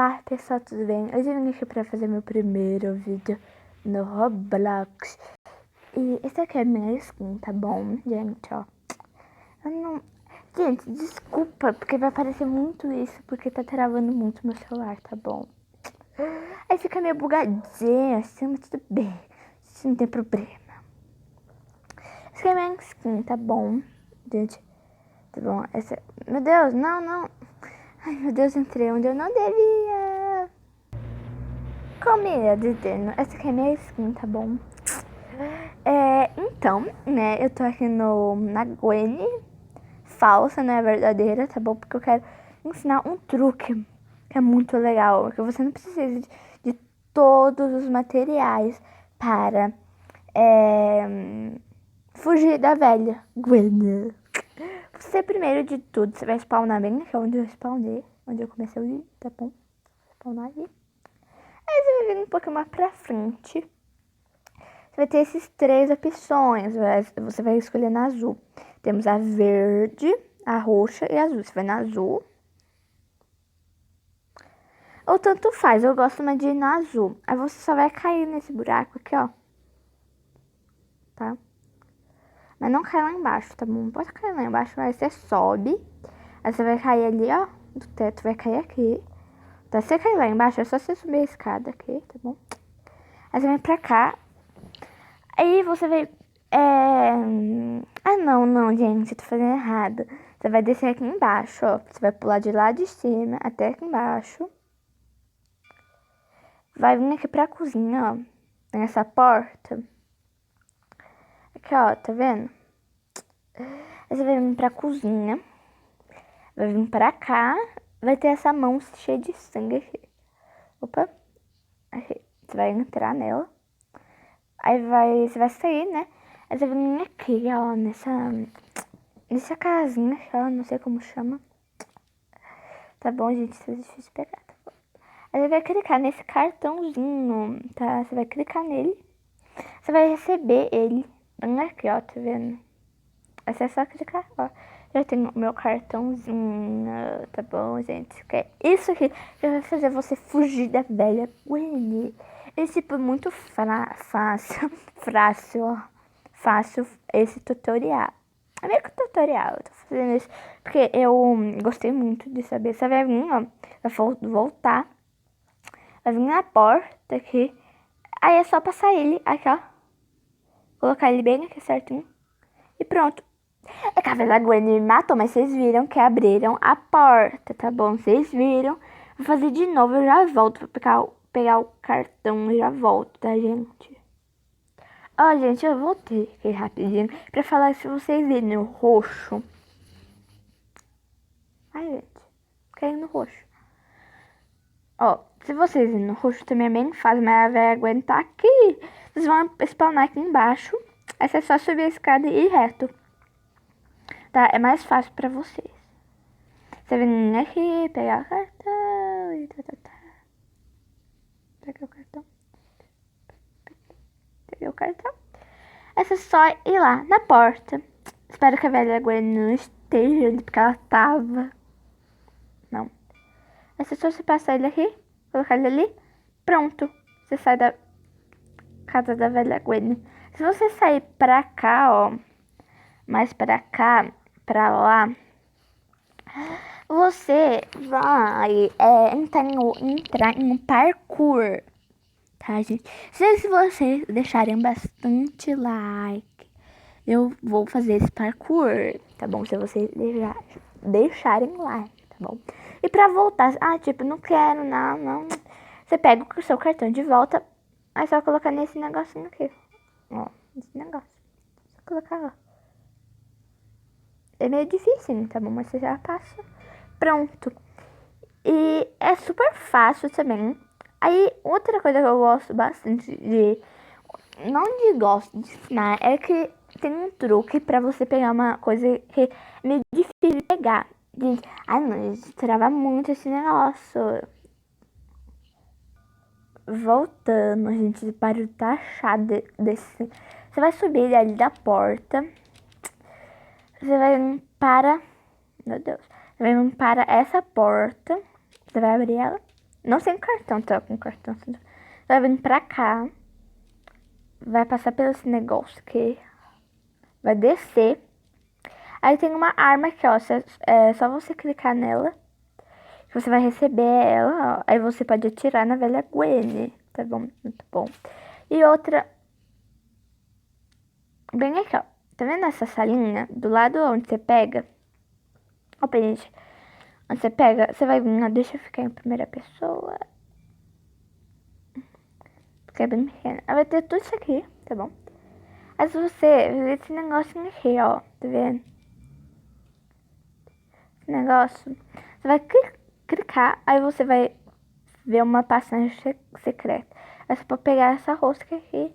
Olá pessoal, tudo bem? Hoje eu vim aqui pra fazer meu primeiro vídeo no Roblox. E esse aqui é a minha skin, tá bom, gente, ó. Eu não... Gente, desculpa, porque vai aparecer muito isso, porque tá travando muito meu celular, tá bom? Aí fica meio bugadinho assim, mas tudo bem. Isso não tem problema. Essa aqui é a minha skin, tá bom, gente? Tá bom, essa... Meu Deus, não. Ai, meu Deus, entrei onde eu não devia. Com medo, Deno. Essa aqui é minha skin, tá bom? Então, né, eu tô aqui na Gwen falsa, não é verdadeira, tá bom? Porque eu quero ensinar um truque que é muito legal. Que você não precisa de todos os materiais para fugir da velha Gwen. Você, primeiro de tudo, você vai spawnar bem aqui onde eu spawnei, onde eu comecei o vídeo, tá bom? Spawnar aqui. Aí você vai vir um pouquinho mais pra frente. Você vai ter essas três opções. Você vai escolher na azul. Temos a verde, a roxa e a azul. Você vai na azul. Ou tanto faz. Eu gosto mais de ir na azul. Aí você só vai cair nesse buraco aqui, ó. Tá? Mas não cai lá embaixo, tá bom? Pode cair lá embaixo. Aí você sobe. Aí você vai cair ali, ó. Do teto vai cair aqui. Tá? Se você cair lá embaixo, é só você subir a escada aqui, tá bom? Aí você vem pra cá. Aí você vai... Ah, não, gente, eu tô fazendo errado. Você vai descer aqui embaixo, ó. Você vai pular de lá de cima até aqui embaixo. Vai vir aqui pra cozinha, ó. Nessa porta. Aqui, ó, tá vendo? Aí você vai vir pra cozinha. Vai vir pra cá. Vai ter essa mão cheia de sangue aqui. Opa. Aqui. Você vai entrar nela. Aí você vai sair, né? Aí você vai vir aqui, ó, nessa casinha, ó, não sei como chama. Tá bom, gente? Isso é difícil de pegar, tá bom? Aí você vai clicar nesse cartãozinho, tá? Você vai clicar nele. Você vai receber ele. Bem aqui, ó, tá vendo? Aí você é só clicar, ó. Já tenho o meu cartãozinho, tá bom, gente? Isso aqui já vai fazer você fugir da velha Gwen. Esse tipo é muito fácil esse tutorial. É meio que tutorial, eu tô fazendo isso porque eu gostei muito de saber. Você vai vir, ó, vai voltar, vai vir na porta aqui. Aí é só passar ele aqui, ó. Colocar ele bem aqui certinho. E pronto. É que a velha Gwen me matou, mas vocês viram que abriram a porta, tá bom? Vocês viram. Vou fazer de novo, eu já volto pra pegar o cartão e já volto, tá, gente? Ó, gente, eu voltei aqui rapidinho pra falar se vocês virem o roxo. Ai, gente, caiu no roxo. Ó, se vocês virem no roxo também é bem fácil, mas a velha Gwen tá aqui. Vocês vão spawnar aqui embaixo. Aí é só subir a escada e ir reto. Tá? É mais fácil pra vocês. Você vem aqui, pegar o cartão e tá. Pegar o cartão. Peguei o cartão. Essa é só ir lá na porta. Espero que a velha Gwen não esteja ali, porque ela tava. Não. Essa é só você passar ele aqui, colocar ele ali. Pronto. Você sai da casa da velha Gwen. Se você sair pra cá, ó. Mais pra cá, pra lá. Você vai entrar em um parkour. Tá, gente? Se vocês deixarem bastante like, eu vou fazer esse parkour, tá bom? Se vocês deixarem like, tá bom? E pra voltar, tipo, não quero, não. Você pega o seu cartão de volta, é só colocar nesse negocinho aqui. Ó, esse negócio. Só colocar lá. É meio difícil, tá bom? Mas você já passa. Pronto. E é super fácil também. Aí, outra coisa que eu gosto bastante gosto de ensinar, é que tem um truque pra você pegar uma coisa que é meio difícil de pegar. Gente, não, gente, trava muito esse negócio. Voltando, gente, para o taxado desse. Você vai subir ali da porta. Você vai para... Meu Deus. Você vai para essa porta. Você vai abrir ela. Não sem cartão, tá? Com cartão. Você vai vir pra cá. Vai passar pelo esse negócio aqui. Vai descer. Aí tem uma arma aqui, ó. É só você clicar nela. Você vai receber ela, ó. Aí você pode atirar na velha Gwen. Tá bom? Muito bom. E outra. Bem aqui, ó. Tá vendo essa salinha? Do lado onde você pega. Opa, gente. Onde você pega, você vai vir, ó. Deixa eu ficar em primeira pessoa. Porque é bem pequena. Aí vai ter tudo isso aqui, tá bom? Aí se você ver esse negocinho aqui, ó. Tá vendo? Esse negócio. Você vai clicar. Aí você vai ver uma passagem secreta. Aí você pode pegar essa rosca aqui.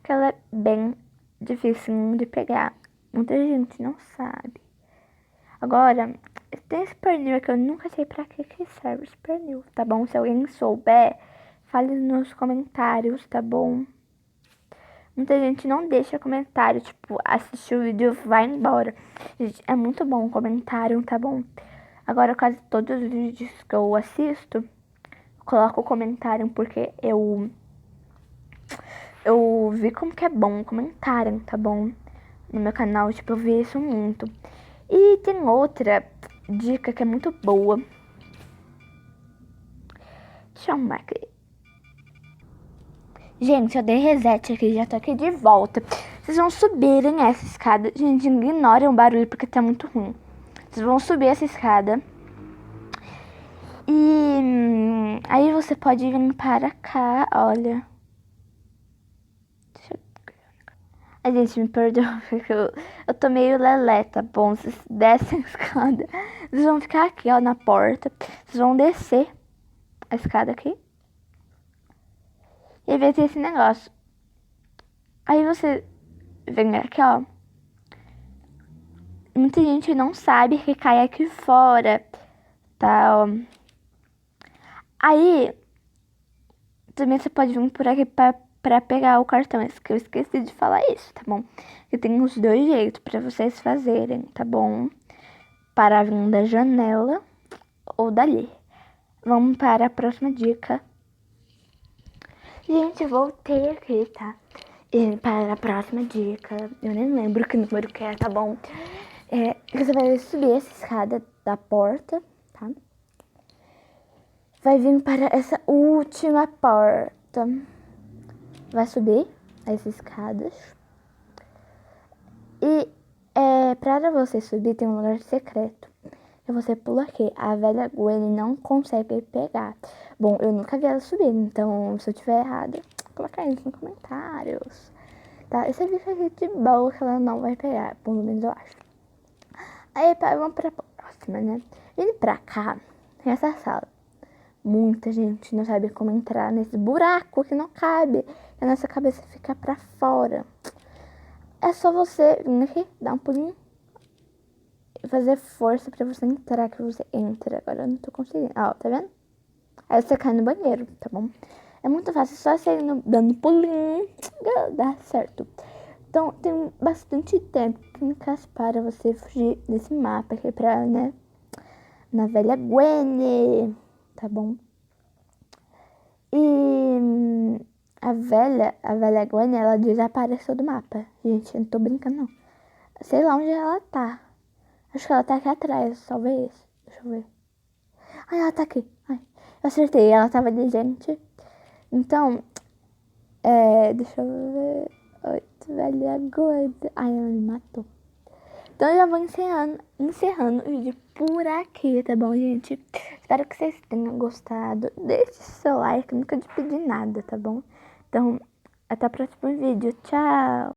Que ela é bem difícil de pegar. Muita gente não sabe. Agora, tem esse pernil que eu nunca sei pra que serve esse pernil, tá bom? Se alguém souber, fale nos comentários, tá bom? Muita gente não deixa comentário, tipo, assistir o vídeo e vai embora. Gente, é muito bom o comentário, tá bom? Agora, quase todos os vídeos que eu assisto, eu coloco o comentário porque eu vi como que é bom o comentário, tá bom? No meu canal, tipo, eu vi isso muito. E tem outra dica que é muito boa. Deixa eu arrumar aqui. Gente, eu dei reset aqui, já tô aqui de volta. Vocês vão subirem essa escada. Gente, ignorem o barulho porque tá muito ruim. Vocês vão subir essa escada. E aí você pode vir para cá, olha. Deixa eu... A gente me perdoa porque eu tô meio lelé, tá bom? Vocês descem a escada. Vocês vão ficar aqui, ó, na porta. Vocês vão descer a escada aqui. E aí vai ter esse negócio. Aí você vem aqui, ó. Muita gente não sabe que cai aqui fora, tá? Ó. Aí, também você pode vir por aqui pra pegar o cartão. Que eu esqueci de falar isso, tá bom? Que tem os dois jeitos pra vocês fazerem, tá bom? Para vir da janela ou dali. Vamos para a próxima dica. Gente, eu voltei aqui, tá? E para a próxima dica, eu nem lembro que número que é, tá bom? Você vai subir essa escada da porta, tá? Vai vir para essa última porta. Vai subir as escadas. E para você subir tem um lugar secreto. E você pula aqui. A velha Gwen não consegue pegar. Bom, eu nunca vi ela subir, então se eu tiver errado, coloca aí nos comentários. Tá? Esse vídeo aqui de boa que ela não vai pegar, pelo menos eu acho. Aí, vamos pra próxima, né? Vindo pra cá, tem essa sala. Muita gente não sabe como entrar nesse buraco que não cabe. E a nossa cabeça fica pra fora. É só você vir aqui, dar um pulinho. E fazer força pra você entrar, que você entra. Agora eu não tô conseguindo. Ó, tá vendo? Aí você cai no banheiro, tá bom? É muito fácil, só você indo, dando pulinho, dá certo. Então, tem bastante técnicas para você fugir desse mapa aqui pra, né? Na velha Gwen, tá bom? E a velha Gwen, ela desapareceu do mapa. Gente, eu não tô brincando, não. Sei lá onde ela tá. Acho que ela tá aqui atrás, talvez. Deixa eu ver. Ai, ela tá aqui. Ai, eu acertei, ela tava ali, gente. Então, deixa eu ver. Oi, velha gorda. Ai, ela me matou. Então, eu já vou encerrando o vídeo por aqui, tá bom, gente? Espero que vocês tenham gostado. Deixe seu like, nunca te pedi nada, tá bom? Então, até o próximo vídeo. Tchau!